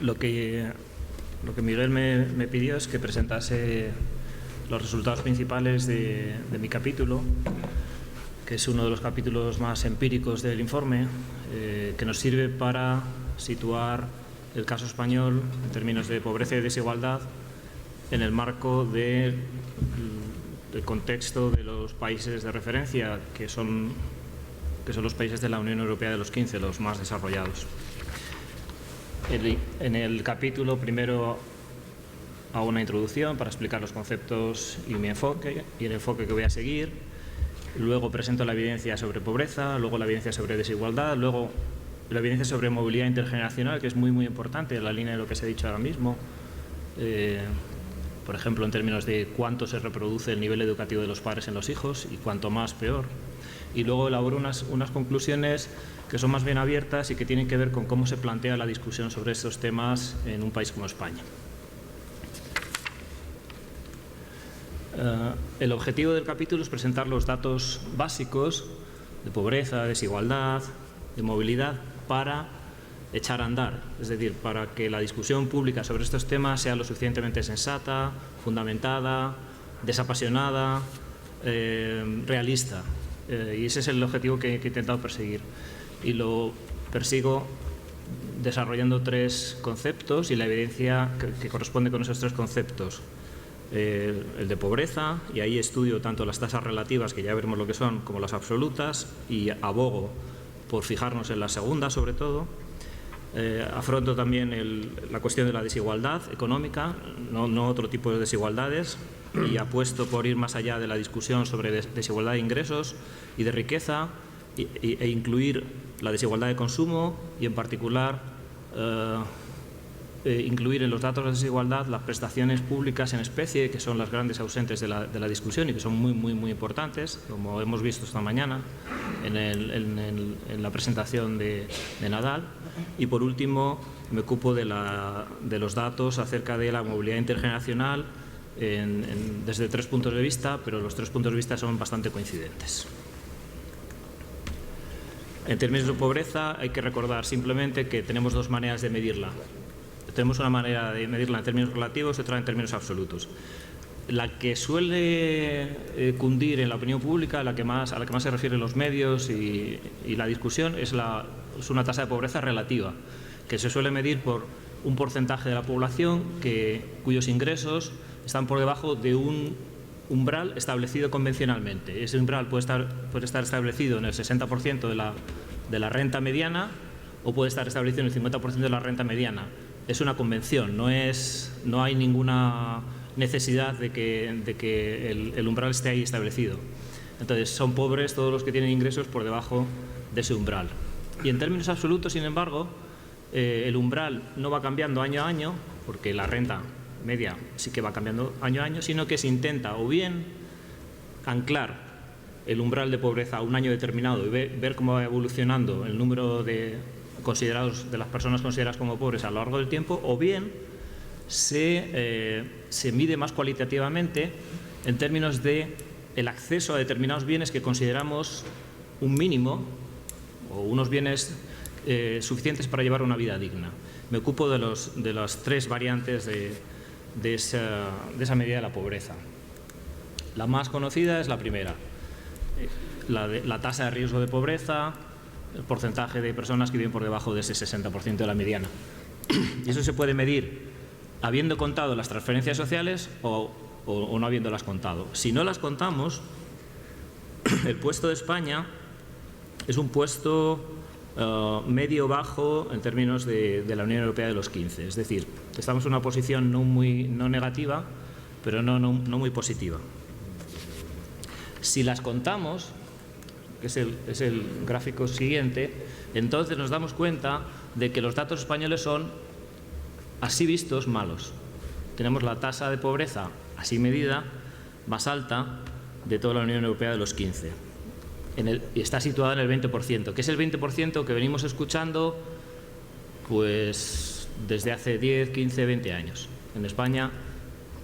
Lo que Miguel me pidió es que presentase los resultados principales de mi capítulo, que es uno de los capítulos más empíricos del informe, que nos sirve para situar el caso español en términos de pobreza y desigualdad en el marco del contexto de los países de referencia, que son los países de la Unión Europea de los 15, los más desarrollados. En el capítulo primero hago una introducción para explicar los conceptos y mi enfoque y el enfoque que voy a seguir. Luego presento la evidencia sobre pobreza, luego la evidencia sobre desigualdad, luego la evidencia sobre movilidad intergeneracional, que es muy importante en la línea de lo que se ha dicho ahora mismo. Por ejemplo, en términos de cuánto se reproduce el nivel educativo de los padres en los hijos y cuanto más, peor. Y luego elaboro unas conclusiones que son más bien abiertas y que tienen que ver con cómo se plantea la discusión sobre estos temas en un país como España. El objetivo del capítulo es presentar los datos básicos de pobreza, desigualdad, de movilidad para echar a andar, es decir, para que la discusión pública sobre estos temas sea lo suficientemente sensata, fundamentada, desapasionada, realista. Y ese es el objetivo que he intentado perseguir. Y lo persigo desarrollando tres conceptos y la evidencia que corresponde con esos tres conceptos. El de pobreza, y ahí estudio tanto las tasas relativas, que ya veremos lo que son, como las absolutas, y abogo por fijarnos en la segunda sobre todo. Afronto también la cuestión de la desigualdad económica, no otro tipo de desigualdades, y apuesto por ir más allá de la discusión sobre desigualdad de ingresos y de riqueza e incluir la desigualdad de consumo y en particular incluir en los datos de desigualdad las prestaciones públicas en especie, que son las grandes ausentes de la discusión y que son muy importantes, como hemos visto esta mañana en la presentación de Nadal. Y por último me ocupo de los datos acerca de la movilidad intergeneracional desde tres puntos de vista, pero los tres puntos de vista son bastante coincidentes. En términos de pobreza hay que recordar simplemente que tenemos dos maneras de medirla. Tenemos una manera de medirla en términos relativos y otra en términos absolutos. La que suele cundir en la opinión pública, a la que más se refieren los medios y la discusión, es una tasa de pobreza relativa, que se suele medir por un porcentaje de la población cuyos ingresos están por debajo de un umbral establecido convencionalmente. Ese umbral puede estar establecido en el 60% de la renta mediana o puede estar establecido en el 50% de la renta mediana. Es una convención, no hay ninguna necesidad de que el umbral esté ahí establecido. Entonces, son pobres todos los que tienen ingresos por debajo de ese umbral. Y en términos absolutos, sin embargo, el umbral no va cambiando año a año, porque la renta media sí que va cambiando año a año, sino que se intenta o bien anclar el umbral de pobreza a un año determinado y ver cómo va evolucionando el número de las personas consideradas como pobres a lo largo del tiempo, o bien se mide más cualitativamente en términos de el acceso a determinados bienes que consideramos un mínimo o unos bienes suficientes para llevar una vida digna. Me ocupo de las tres variantes de esa medida de la pobreza. La más conocida es la primera, la tasa de riesgo de pobreza, el porcentaje de personas que viven por debajo de ese 60% de la mediana. Y eso se puede medir habiendo contado las transferencias sociales o no habiéndolas contado. Si no las contamos, el puesto de España es un puesto medio-bajo en términos de la Unión Europea de los 15. Es decir, estamos en una posición no negativa, pero no muy positiva. Si las contamos, que es el gráfico siguiente, entonces nos damos cuenta de que los datos españoles son, así vistos, malos. Tenemos la tasa de pobreza, así medida, más alta de toda la Unión Europea de los 15. Y está situada en el 20%, que es el 20% que venimos escuchando pues desde hace 10, 15, 20 años. En España,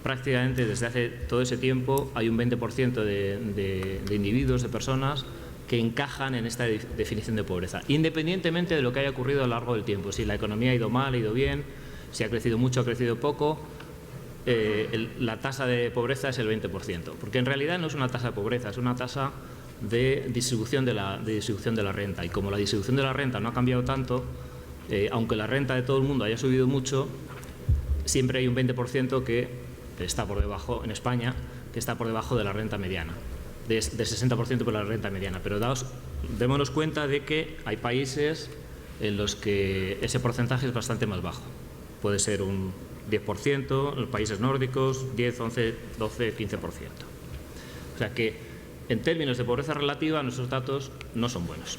prácticamente desde hace todo ese tiempo, hay un 20% de individuos, de personas, que encajan en esta definición de pobreza, independientemente de lo que haya ocurrido a lo largo del tiempo, si la economía ha ido mal, ha ido bien, Si ha crecido mucho, ha crecido poco, la tasa de pobreza es el 20%, porque en realidad no es una tasa de pobreza, es una tasa de distribución de la renta. Y como la distribución de la renta no ha cambiado tanto, aunque la renta de todo el mundo haya subido mucho, siempre hay un 20% que está por debajo, en España, que está por debajo de la renta mediana, de 60% por la renta mediana. Pero démonos cuenta de que hay países en los que ese porcentaje es bastante más bajo. Puede ser un 10%, en los países nórdicos, 10, 11, 12, 15%. O sea que, en términos de pobreza relativa, nuestros datos no son buenos.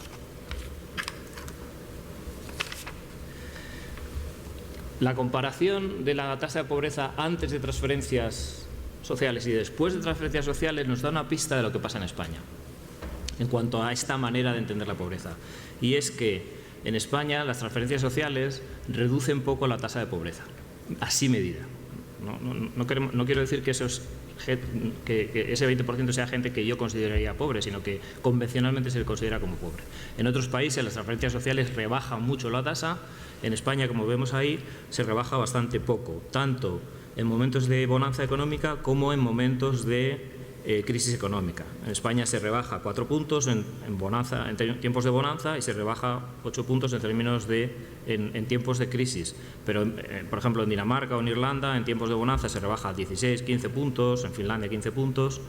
La comparación de la tasa de pobreza antes de transferencias sociales y después de transferencias sociales nos da una pista de lo que pasa en España en cuanto a esta manera de entender la pobreza. Y es que en España las transferencias sociales reducen poco la tasa de pobreza, así medida. No quiero decir que ese 20% sea gente que yo consideraría pobre, sino que convencionalmente se le considera como pobre. En otros países las transferencias sociales rebajan mucho la tasa. En España, como vemos ahí, se rebaja bastante poco, tanto en momentos de bonanza económica como en momentos de crisis económica. En España se rebaja 4 puntos en tiempos de bonanza y se rebaja 8 puntos en tiempos de crisis. Pero, por ejemplo, en Dinamarca o en Irlanda, en tiempos de bonanza se rebaja 16, 15 puntos, en Finlandia 15 puntos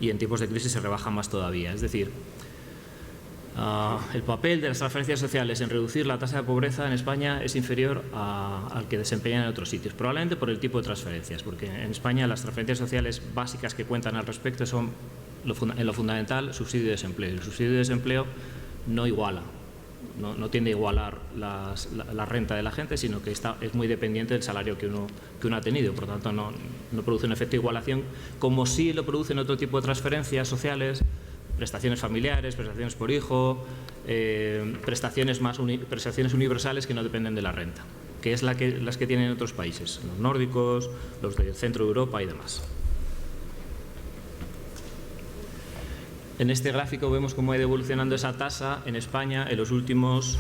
y en tiempos de crisis se rebaja más todavía. Es decir, el papel de las transferencias sociales en reducir la tasa de pobreza en España es inferior al que desempeñan en otros sitios, probablemente por el tipo de transferencias, porque en España las transferencias sociales básicas que cuentan al respecto son, en lo fundamental, subsidio de desempleo. El subsidio de desempleo no iguala, no tiende a igualar la renta de la gente, sino que es muy dependiente del salario que uno ha tenido, por lo tanto no produce un efecto de igualación, como sí lo producen otro tipo de transferencias sociales, prestaciones familiares, prestaciones por hijo, prestaciones universales que no dependen de la renta, que es las que tienen otros países, los nórdicos, los del centro de Europa y demás. En este gráfico vemos cómo ha ido evolucionando esa tasa en España en los últimos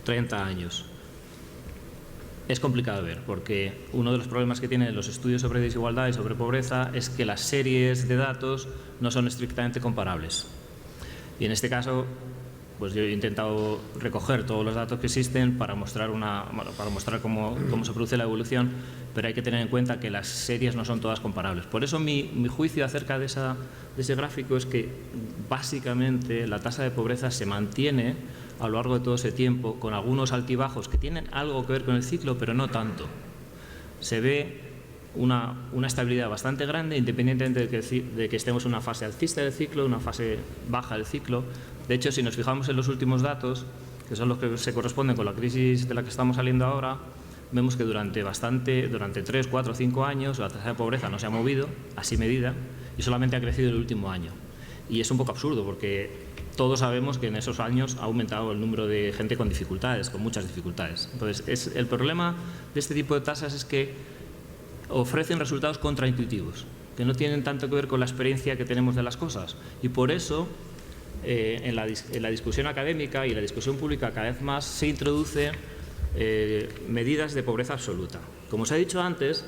30 años. Es complicado de ver, porque uno de los problemas que tienen los estudios sobre desigualdad y sobre pobreza es que las series de datos no son estrictamente comparables. Y en este caso, pues yo he intentado recoger todos los datos que existen para mostrar cómo se produce la evolución, pero hay que tener en cuenta que las series no son todas comparables. Por eso mi juicio acerca de ese gráfico es que básicamente la tasa de pobreza se mantiene a lo largo de todo ese tiempo, con algunos altibajos que tienen algo que ver con el ciclo, pero no tanto. Se ve una estabilidad bastante grande, independientemente de que estemos en una fase alcista del ciclo, una fase baja del ciclo. De hecho, si nos fijamos en los últimos datos, que son los que se corresponden con la crisis de la que estamos saliendo ahora, vemos que durante 3, 4, 5 años la tasa de pobreza no se ha movido, así medida, y solamente ha crecido el último año. Y es un poco absurdo, porque todos sabemos que en esos años ha aumentado el número de gente con dificultades, con muchas dificultades. Entonces, el problema de este tipo de tasas es que ofrecen resultados contraintuitivos, que no tienen tanto que ver con la experiencia que tenemos de las cosas. Y por eso, en la discusión académica y la discusión pública cada vez más se introduce medidas de pobreza absoluta. Como os he dicho antes,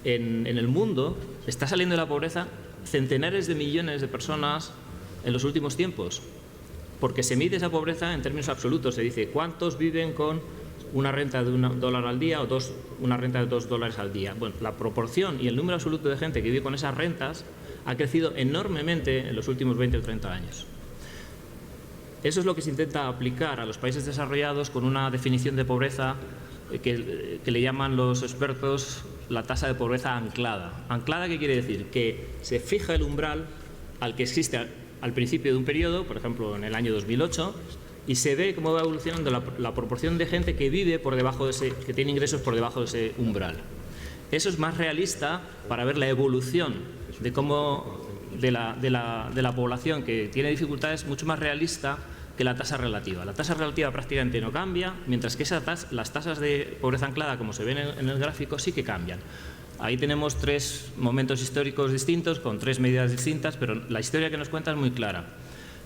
en el mundo está saliendo de la pobreza centenares de millones de personas en los últimos tiempos, porque se mide esa pobreza en términos absolutos. Se dice cuántos viven con una renta de $1 al día o una renta de $2 al día. Bueno, la proporción y el número absoluto de gente que vive con esas rentas ha crecido enormemente en los últimos 20 o 30 años. Eso es lo que se intenta aplicar a los países desarrollados con una definición de pobreza que le llaman los expertos la tasa de pobreza anclada. ¿Anclada qué quiere decir? Que se fija el umbral al que existe al principio de un periodo, por ejemplo en el año 2008, y se ve cómo va evolucionando la proporción de gente que vive por debajo que tiene ingresos por debajo de ese umbral. Eso es más realista para ver la evolución de la población que tiene dificultades, mucho más realista que la tasa relativa. La tasa relativa prácticamente no cambia, mientras que las tasas de pobreza anclada, como se ven en el gráfico, sí que cambian. Ahí tenemos 3 momentos históricos distintos, con 3 medidas distintas, pero la historia que nos cuenta es muy clara.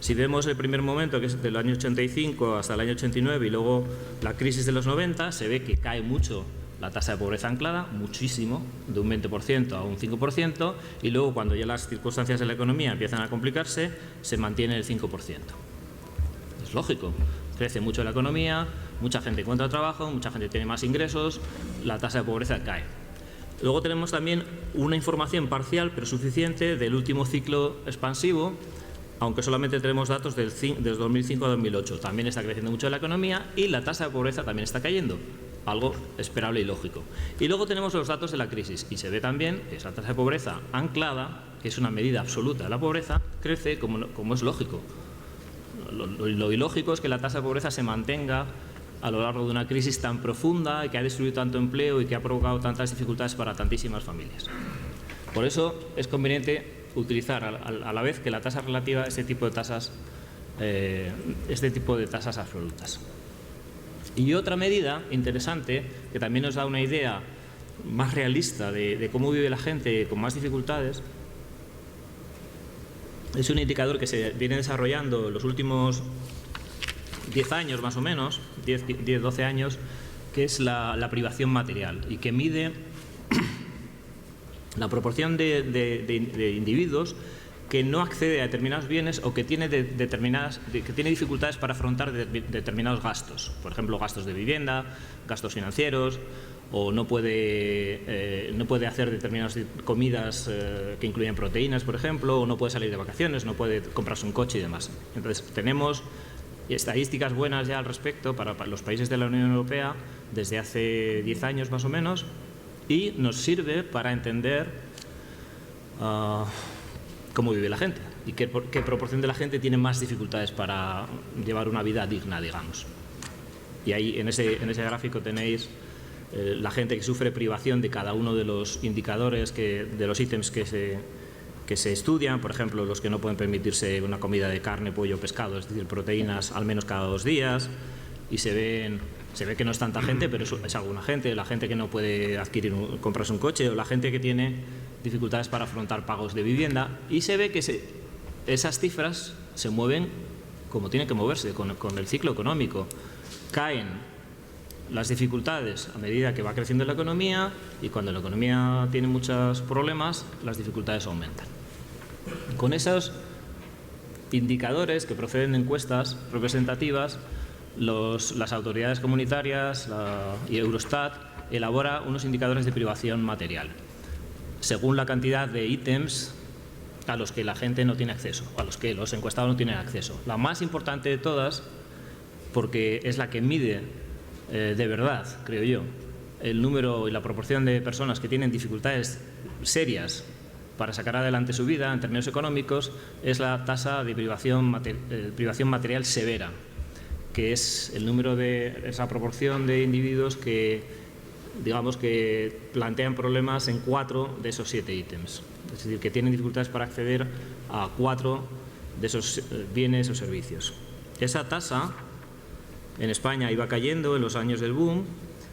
Si vemos el primer momento, que es del año 85 hasta el año 89 y luego la crisis de los 90, se ve que cae mucho la tasa de pobreza anclada, muchísimo, de un 20% a un 5%, y luego cuando ya las circunstancias de la economía empiezan a complicarse, se mantiene el 5%. Es lógico, crece mucho la economía, mucha gente encuentra trabajo, mucha gente tiene más ingresos, la tasa de pobreza cae. Luego tenemos también una información parcial, pero suficiente, del último ciclo expansivo, aunque solamente tenemos datos del 2005 a 2008. También está creciendo mucho la economía y la tasa de pobreza también está cayendo, algo esperable y lógico. Y luego tenemos los datos de la crisis y se ve también que esa tasa de pobreza anclada, que es una medida absoluta de la pobreza, crece como es lógico. Lo ilógico es que la tasa de pobreza se mantenga a lo largo de una crisis tan profunda y que ha destruido tanto empleo y que ha provocado tantas dificultades para tantísimas familias. Por eso es conveniente utilizar a la vez que la tasa relativa este tipo de tasas absolutas. Y otra medida interesante que también nos da una idea más realista de cómo vive la gente con más dificultades es un indicador que se viene desarrollando en los últimos 10 años más o menos, 10-12 años, que es la privación material y que mide la proporción de individuos que no accede a determinados bienes o que tiene dificultades para afrontar determinados gastos. Por ejemplo, gastos de vivienda, gastos financieros, o no puede hacer determinadas comidas que incluyen proteínas, por ejemplo, o no puede salir de vacaciones, no puede comprarse un coche y demás. Entonces, tenemos estadísticas buenas ya al respecto para los países de la Unión Europea desde hace 10 años más o menos, y nos sirve para entender cómo vive la gente y qué proporción de la gente tiene más dificultades para llevar una vida digna, digamos. Y ahí en ese gráfico tenéis la gente que sufre privación de cada uno de los indicadores, de los ítems que se estudian, por ejemplo, los que no pueden permitirse una comida de carne, pollo, pescado, es decir, proteínas al menos cada 2 días, y se ve que no es tanta gente, pero es alguna gente, la gente que no puede comprarse un coche, o la gente que tiene dificultades para afrontar pagos de vivienda, y se ve que esas cifras se mueven como tienen que moverse, con el ciclo económico. Caen las dificultades a medida que va creciendo la economía, y cuando la economía tiene muchos problemas, las dificultades aumentan. Con esos indicadores que proceden de encuestas representativas, las autoridades comunitarias y Eurostat elabora unos indicadores de privación material, según la cantidad de ítems a los que la gente no tiene acceso, a los que los encuestados no tienen acceso. La más importante de todas, porque es la que mide de verdad, creo yo, el número y la proporción de personas que tienen dificultades serias para sacar adelante su vida en términos económicos, es la tasa de privación material severa, que es el número de esa proporción de individuos que, digamos, que plantean problemas en 4 de esos 7 ítems. Es decir, que tienen dificultades para acceder a 4 de esos bienes o servicios. Esa tasa en España iba cayendo en los años del boom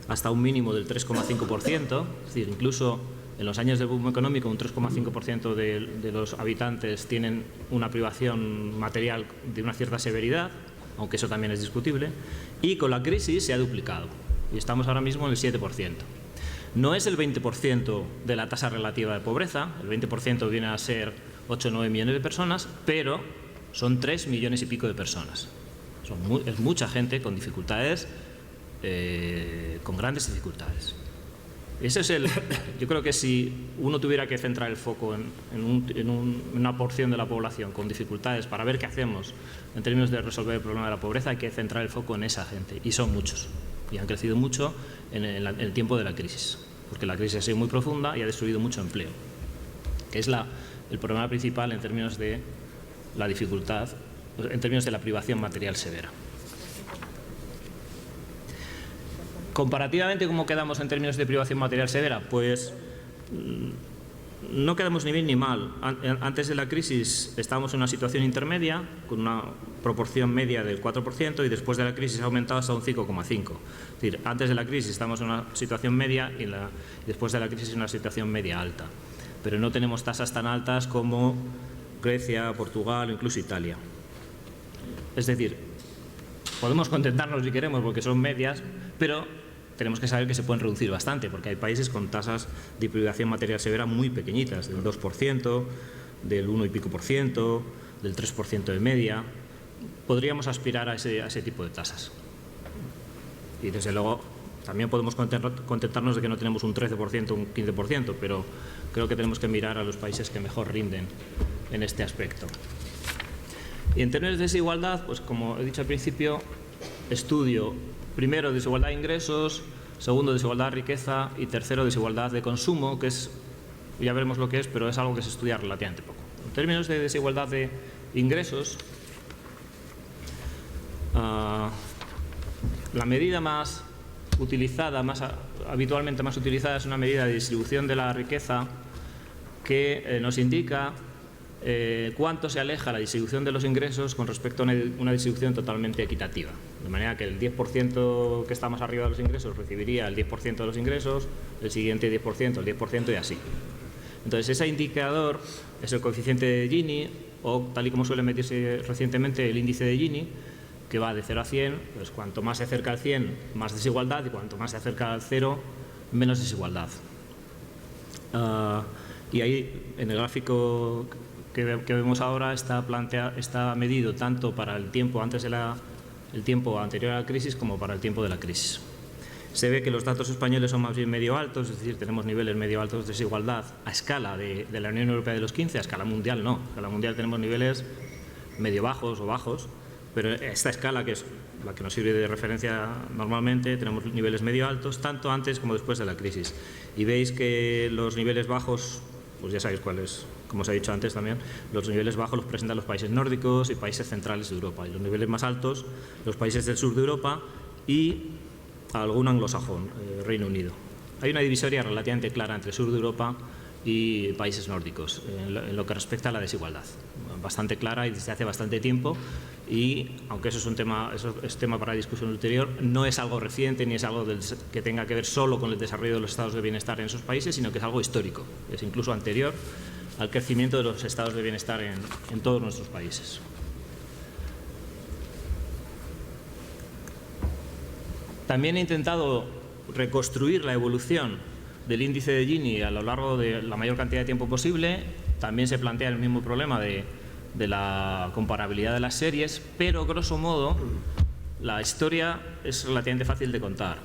hasta un mínimo del 3,5%, es decir, incluso en los años del boom económico un 3,5% de los habitantes tienen una privación material de una cierta severidad, aunque eso también es discutible, y con la crisis se ha duplicado y estamos ahora mismo en el 7%. No es el 20% de la tasa relativa de pobreza, el 20% viene a ser 8 o 9 millones de personas, pero son 3 millones y pico de personas. Es mucha gente con dificultades, con grandes dificultades. Ese es yo creo que si uno tuviera que centrar el foco en una porción de la población con dificultades para ver qué hacemos en términos de resolver el problema de la pobreza, hay que centrar el foco en esa gente, y son muchos, y han crecido mucho en el tiempo de la crisis, porque la crisis ha sido muy profunda y ha destruido mucho empleo, que es el problema principal en términos de la dificultad, en términos de la privación material severa. Comparativamente, ¿cómo quedamos en términos de privación material severa? Pues no quedamos ni bien ni mal. Antes de la crisis estábamos en una situación intermedia, con una proporción media del 4%, y después de la crisis ha aumentado hasta un 5,5%. Es decir, antes de la crisis estamos en una situación media y después de la crisis en una situación media alta. Pero no tenemos tasas tan altas como Grecia, Portugal o incluso Italia. Es decir, podemos contentarnos si queremos porque son medias, pero tenemos que saber que se pueden reducir bastante, porque hay países con tasas de privación material severa muy pequeñitas, del 2%, del 1 y pico por ciento, del 3% de media. Podríamos aspirar a ese tipo de tasas. Y desde luego también podemos contentarnos de que no tenemos un 13% o un 15%, pero creo que tenemos que mirar a los países que mejor rinden en este aspecto. Y en términos de desigualdad, pues como he dicho al principio, estudio primero desigualdad de ingresos, segundo desigualdad de riqueza y tercero desigualdad de consumo, que es, ya veremos lo que es, pero es algo que se estudia relativamente poco. En términos de desigualdad de ingresos, la medida más utilizada, habitualmente más utilizada, es una medida de distribución de la riqueza que nos indica cuánto se aleja la distribución de los ingresos con respecto a una distribución totalmente equitativa. De manera que el 10% que está más arriba de los ingresos recibiría el 10% de los ingresos, el siguiente 10%, el 10% y así. Entonces, ese indicador es el coeficiente de Gini, o tal y como suele medirse recientemente, el índice de Gini, que va de 0 a 100, pues cuanto más se acerca al 100, más desigualdad, y cuanto más se acerca al 0, menos desigualdad. Y ahí, en el gráfico que vemos ahora, está medido tanto para el tiempo el tiempo anterior a la crisis como para el tiempo de la crisis. Se ve que los datos españoles son más bien medio altos, es decir, tenemos niveles medio altos de desigualdad a escala de la Unión Europea de los 15, a escala mundial no. A escala mundial tenemos niveles medio bajos o bajos, pero esta escala, que es la que nos sirve de referencia normalmente, tenemos niveles medio altos, tanto antes como después de la crisis. Y veis que los niveles bajos, pues ya sabéis cuáles, como os he dicho antes también, los niveles bajos los presentan los países nórdicos y países centrales de Europa, y los niveles más altos, los países del sur de Europa y algún anglosajón, Reino Unido. Hay una divisoria relativamente clara entre sur de Europa y países nórdicos en lo que respecta a la desigualdad, bastante clara y desde hace bastante tiempo, y aunque eso es tema para discusión ulterior, no es algo reciente ni es algo que tenga que ver solo con el desarrollo de los estados de bienestar en esos países, sino que es algo histórico, es incluso anterior al crecimiento de los estados de bienestar en todos nuestros países. También he intentado reconstruir la evolución del índice de Gini a lo largo de la mayor cantidad de tiempo posible. También se plantea el mismo problema de la comparabilidad de las series, pero grosso modo la historia es relativamente fácil de contar.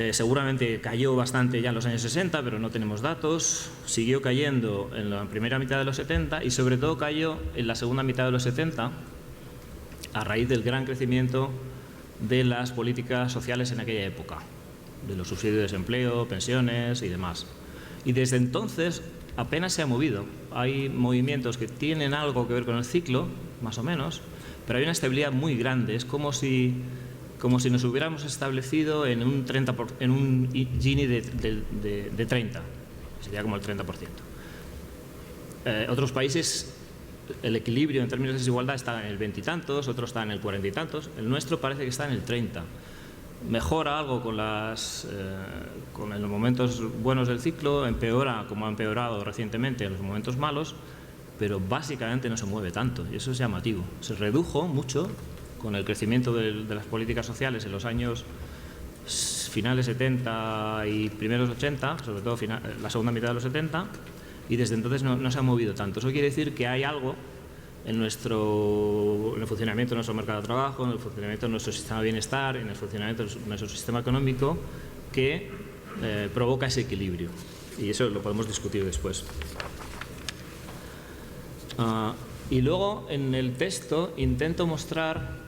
Seguramente cayó bastante ya en los años 60, pero no tenemos datos. Siguió cayendo en la primera mitad de los 70 y sobre todo cayó en la segunda mitad de los 70 a raíz del gran crecimiento de las políticas sociales en aquella época, de los subsidios de desempleo, pensiones y demás. Y desde entonces apenas se ha movido. Hay movimientos que tienen algo que ver con el ciclo, más o menos, pero hay una estabilidad muy grande. Es como si nos hubiéramos establecido en un Gini de 30, sería como el 30%. Otros países, el equilibrio en términos de desigualdad está en el 20 y tantos, otros está en el 40 y tantos, el nuestro parece que está en el 30. Mejora algo con los momentos buenos del ciclo, empeora como ha empeorado recientemente en los momentos malos, pero básicamente no se mueve tanto y eso es llamativo. Se redujo mucho con el crecimiento de las políticas sociales en los años finales 70 y primeros 80, sobre todo la segunda mitad de los 70, y desde entonces no se ha movido tanto. Eso quiere decir que hay algo en el funcionamiento de nuestro mercado de trabajo, en el funcionamiento de nuestro sistema de bienestar, en el funcionamiento de nuestro sistema económico que provoca ese equilibrio. Y eso lo podemos discutir después. Y luego en el texto intento mostrar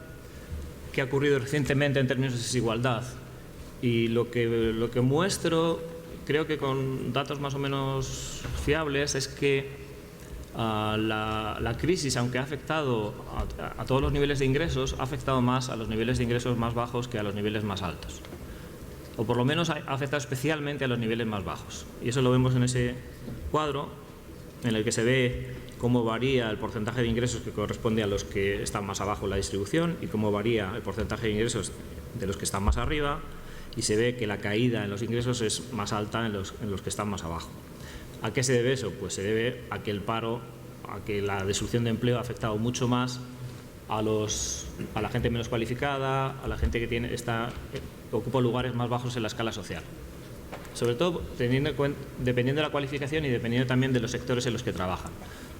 qué ha ocurrido recientemente en términos de desigualdad. Y lo que muestro, creo que con datos más o menos fiables, es que la crisis, aunque ha afectado a todos los niveles de ingresos, ha afectado más a los niveles de ingresos más bajos que a los niveles más altos. O por lo menos ha afectado especialmente a los niveles más bajos. Y eso lo vemos en ese cuadro, en el que se ve cómo varía el porcentaje de ingresos que corresponde a los que están más abajo en la distribución y cómo varía el porcentaje de ingresos de los que están más arriba, y se ve que la caída en los ingresos es más alta en los que están más abajo. ¿A qué se debe eso? Pues se debe a que el paro, a que la destrucción de empleo ha afectado mucho más a la gente menos cualificada, a la gente que ocupa lugares más bajos en la escala social. Sobre todo dependiendo de la cualificación y dependiendo también de los sectores en los que trabajan.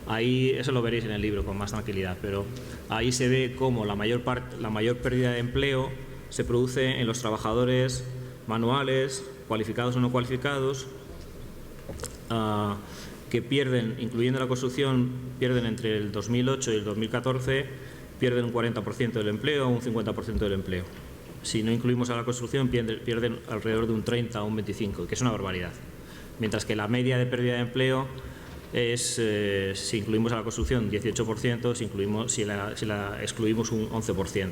Ahí, eso lo veréis en el libro con más tranquilidad, pero ahí se ve cómo la mayor pérdida de empleo se produce en los trabajadores manuales, cualificados o no cualificados, que pierden, incluyendo la construcción, pierden entre el 2008 y el 2014, pierden un 40% del empleo o un 50% del empleo. Si no incluimos a la construcción, pierden alrededor de un 30 o un 25%, que es una barbaridad. Mientras que la media de pérdida de empleo es, si incluimos a la construcción, 18%, si la excluimos, un 11%.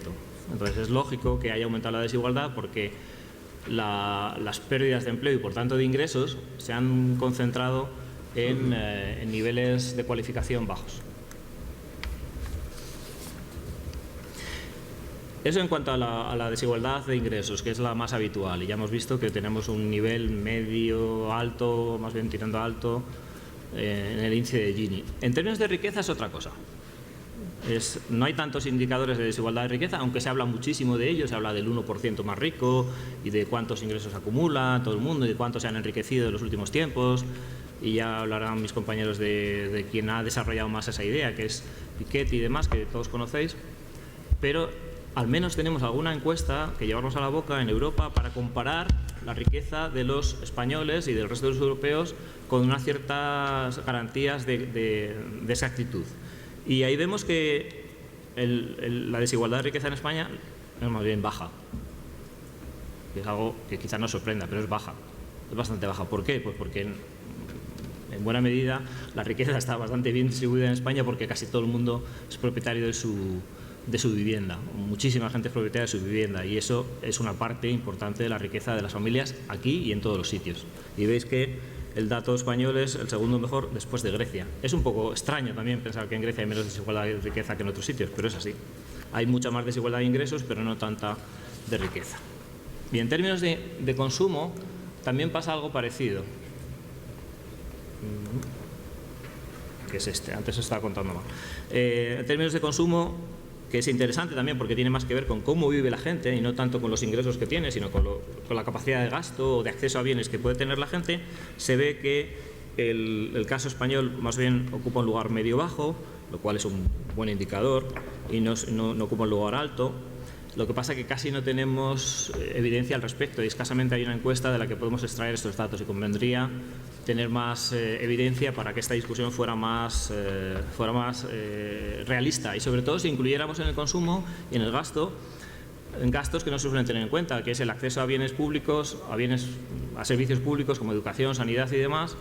Entonces es lógico que haya aumentado la desigualdad porque las pérdidas de empleo y por tanto de ingresos se han concentrado en niveles de cualificación bajos. Eso en cuanto a la desigualdad de ingresos, que es la más habitual, y ya hemos visto que tenemos un nivel medio, alto, más bien tirando alto, en el índice de Gini. En términos de riqueza es otra cosa. No hay tantos indicadores de desigualdad de riqueza, aunque se habla muchísimo de ello, se habla del 1% más rico y de cuántos ingresos acumula todo el mundo y de cuántos se han enriquecido en los últimos tiempos, y ya hablarán mis compañeros de quien ha desarrollado más esa idea, que es Piketty y demás, que todos conocéis, pero al menos tenemos alguna encuesta que llevarnos a la boca en Europa para comparar la riqueza de los españoles y del resto de los europeos con unas ciertas garantías de exactitud. Y ahí vemos que la desigualdad de riqueza en España es más bien baja. Que es algo que quizás nos sorprenda, pero es baja. Es bastante baja. ¿Por qué? Pues porque en buena medida la riqueza está bastante bien distribuida en España porque casi todo el mundo es propietario de su vivienda. Muchísima gente es propietaria de su vivienda y eso es una parte importante de la riqueza de las familias aquí y en todos los sitios. Y veis que el dato español es el segundo mejor después de Grecia. Es un poco extraño también pensar que en Grecia hay menos desigualdad de riqueza que en otros sitios, pero es así. Hay mucha más desigualdad de ingresos, pero no tanta de riqueza. Y en términos de consumo también pasa algo parecido. Que es este, antes os estaba contando mal. En términos de consumo, que es interesante también porque tiene más que ver con cómo vive la gente y no tanto con los ingresos que tiene, sino con la capacidad de gasto o de acceso a bienes que puede tener la gente, se ve que el caso español más bien ocupa un lugar medio-bajo, lo cual es un buen indicador, y no ocupa un lugar alto. Lo que pasa es que casi no tenemos evidencia al respecto y escasamente hay una encuesta de la que podemos extraer estos datos y convendría tener más evidencia para que esta discusión fuera más realista y sobre todo si incluyéramos en el consumo y en el gasto en gastos que no se suelen tener en cuenta, que es el acceso a bienes públicos, a servicios públicos como educación, sanidad y demás,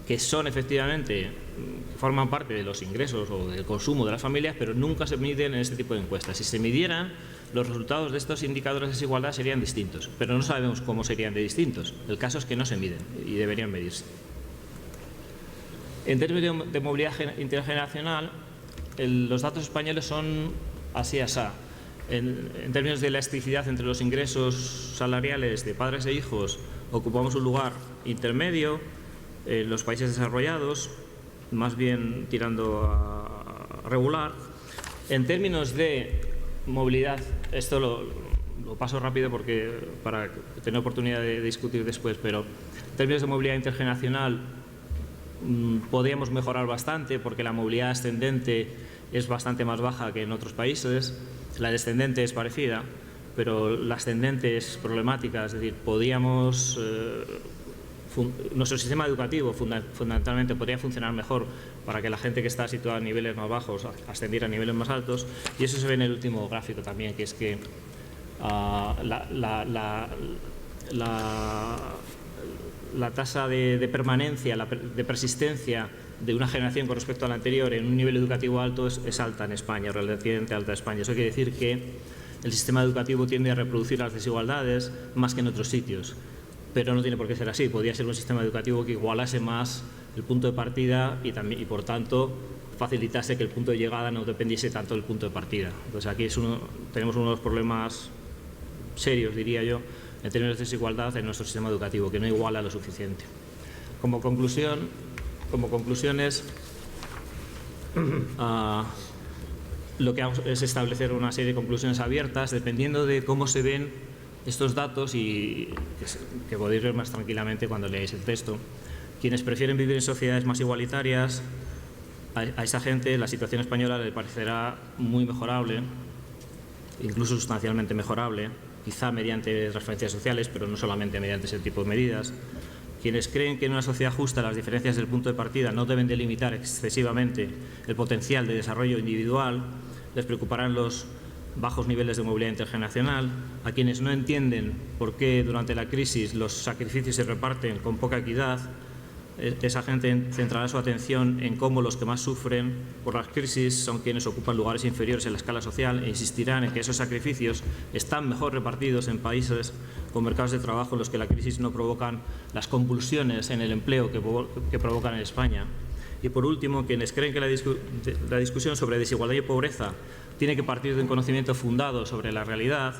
que son efectivamente, forman parte de los ingresos o del consumo de las familias, pero nunca se miden en este tipo de encuestas. Si se midieran, los resultados de estos indicadores de desigualdad serían distintos, pero no sabemos cómo serían de distintos. El caso es que no se miden y deberían medirse. En términos de movilidad intergeneracional, los datos españoles son así. En términos de elasticidad entre los ingresos salariales de padres e hijos, ocupamos un lugar intermedio. Los países desarrollados, más bien tirando a regular. En términos de movilidad, esto lo paso rápido para tener oportunidad de discutir después, pero en términos de movilidad intergeneracional podríamos mejorar bastante porque la movilidad ascendente es bastante más baja que en otros países, la descendente es parecida, pero la ascendente es problemática, es decir, nuestro sistema educativo fundamentalmente podría funcionar mejor para que la gente que está situada a niveles más bajos ascendiera a niveles más altos, y eso se ve en el último gráfico también, que es que la tasa de permanencia, de persistencia de una generación con respecto a la anterior en un nivel educativo alto es alta en España, relativamente alta en España. Eso quiere decir que el sistema educativo tiende a reproducir las desigualdades más que en otros sitios. Pero no tiene por qué ser así. Podría ser un sistema educativo que igualase más el punto de partida y por tanto facilitase que el punto de llegada no dependiese tanto del punto de partida. Entonces aquí tenemos uno de los problemas serios, diría yo, en términos de desigualdad en nuestro sistema educativo, que no iguala lo suficiente. Como conclusiones, lo que hago es establecer una serie de conclusiones abiertas, dependiendo de cómo se ven estos datos, y que podéis ver más tranquilamente cuando leáis el texto. Quienes prefieren vivir en sociedades más igualitarias, a esa gente la situación española le parecerá muy mejorable, incluso sustancialmente mejorable, quizá mediante transferencias sociales, pero no solamente mediante ese tipo de medidas. Quienes creen que en una sociedad justa las diferencias del punto de partida no deben delimitar excesivamente el potencial de desarrollo individual, les preocuparán los bajos niveles de movilidad intergeneracional. A quienes no entienden por qué durante la crisis los sacrificios se reparten con poca equidad, esa gente centrará su atención en cómo los que más sufren por las crisis son quienes ocupan lugares inferiores en la escala social, e insistirán en que esos sacrificios están mejor repartidos en países con mercados de trabajo en los que la crisis no provocan las convulsiones en el empleo que provocan en España. Y por último, quienes creen que la discusión sobre desigualdad y pobreza tiene que partir de un conocimiento fundado sobre la realidad,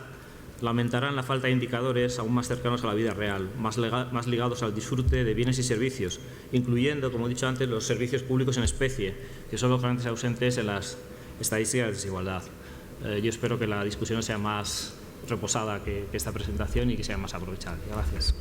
lamentarán la falta de indicadores aún más cercanos a la vida real, más ligados al disfrute de bienes y servicios, incluyendo, como he dicho antes, los servicios públicos en especie, que son los grandes ausentes en las estadísticas de desigualdad. Yo espero que la discusión sea más reposada que esta presentación y que sea más aprovechable. Gracias.